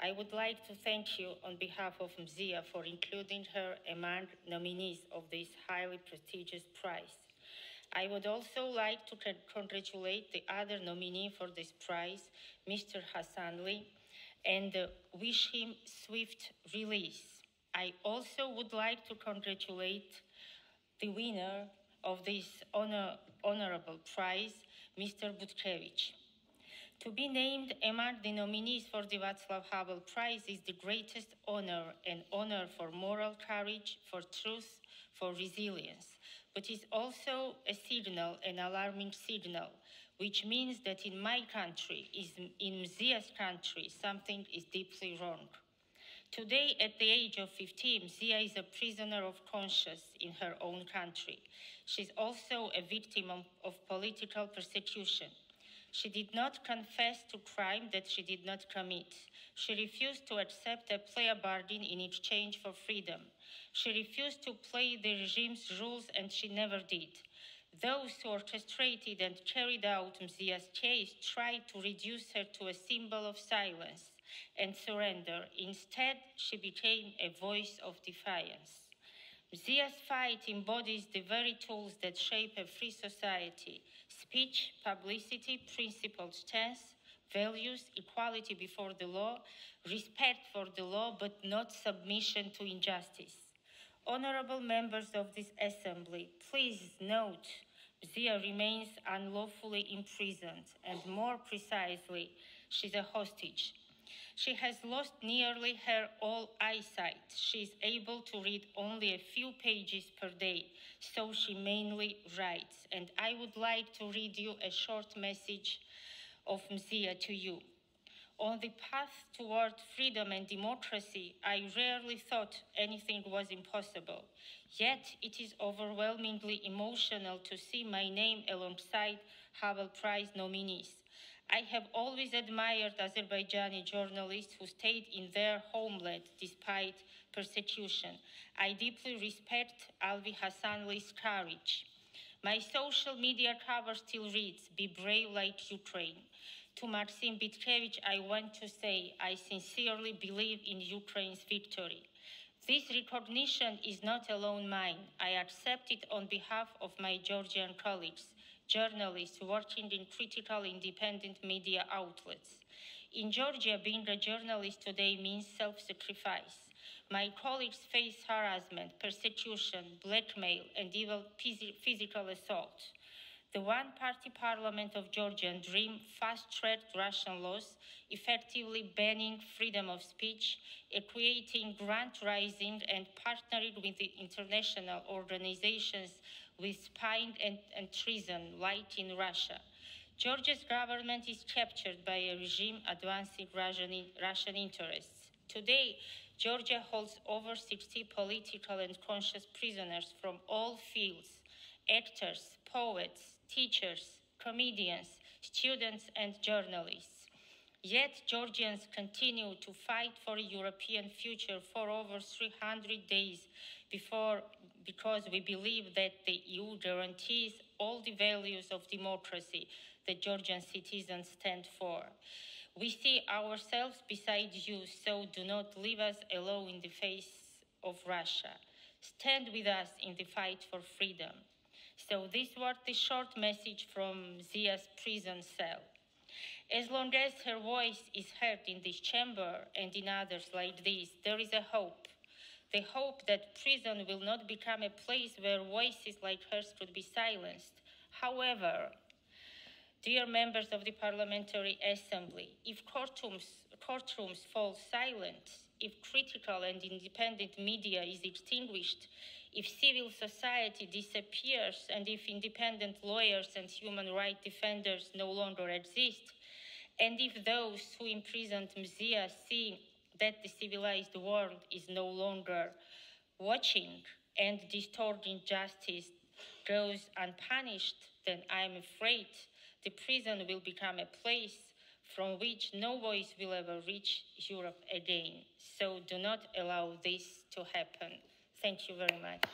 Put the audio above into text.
I would like to thank you on behalf of Mzia for including her among nominees of this highly prestigious prize. I would also like to congratulate the other nominee for this prize, Mr. Hassanli, and wish him swift release. I also would like to congratulate the winner of this honorable prize, Mr. Butkevich. To be named among the nominees for the Vaclav Havel Prize is the greatest honor, an honor for moral courage, for truth, for resilience, but is also a signal, an alarming signal, which means that in my country, in Mzia's country, something is deeply wrong. Today, at the age of 15, Mzia is a prisoner of conscience in her own country. She's also a victim of political persecution. She did not confess to crime that she did not commit. She refused to accept a plea bargain in exchange for freedom. She refused to play the regime's rules, and she never did. Those who orchestrated and carried out Mzia's case tried to reduce her to a symbol of silence and surrender. Instead, she became a voice of defiance. Mzia's fight embodies the very tools that shape a free society: speech, publicity, principled stance, values, equality before the law, respect for the law, but not submission to injustice. Honorable members of this assembly, please note, Mzia remains unlawfully imprisoned, and more precisely, she's a hostage. She has lost nearly her all eyesight. She is able to read only a few pages per day, so she mainly writes. And I would like to read you a short message of Mzia to you. On the path toward freedom and democracy, I rarely thought anything was impossible. Yet it is overwhelmingly emotional to see my name alongside Havel Prize nominees. I have always admired Azerbaijani journalists who stayed in their homeland despite persecution. I deeply respect Alvi Hassanli's courage. My social media cover still reads, "Be brave like Ukraine." To Maxim Bitkevich, I want to say I sincerely believe in Ukraine's victory. This recognition is not alone mine. I accept it on behalf of my Georgian colleagues, journalists working in critical independent media outlets. In Georgia, being a journalist today means self-sacrifice. My colleagues face harassment, persecution, blackmail, and even physical assault. The one-party parliament of Georgian dream fast-tracked Russian laws, effectively banning freedom of speech, creating grant raising, and partnering with the international organizations with spying and treason, like in Russia. Georgia's government is captured by a regime advancing Russian interests. Today, Georgia holds over 60 political and conscious prisoners from all fields: actors, poets, teachers, comedians, students, and journalists. Yet Georgians continue to fight for a European future for over 300 days because we believe that the EU guarantees all the values of democracy that Georgian citizens stand for. We see ourselves beside you, so do not leave us alone in the face of Russia. Stand with us in the fight for freedom. So this was the short message from Mzia's prison cell. As long as her voice is heard in this chamber and in others like this, there is a hope. The hope that prison will not become a place where voices like hers could be silenced. However, dear members of the Parliamentary Assembly, if courtrooms fall silent, if critical and independent media is extinguished, if civil society disappears, and if independent lawyers and human rights defenders no longer exist, and if those who imprisoned Mzia see that the civilized world is no longer watching and distorting justice goes unpunished, then I am afraid the prison will become a place from which no voice will ever reach Europe again. So do not allow this to happen. Thank you very much.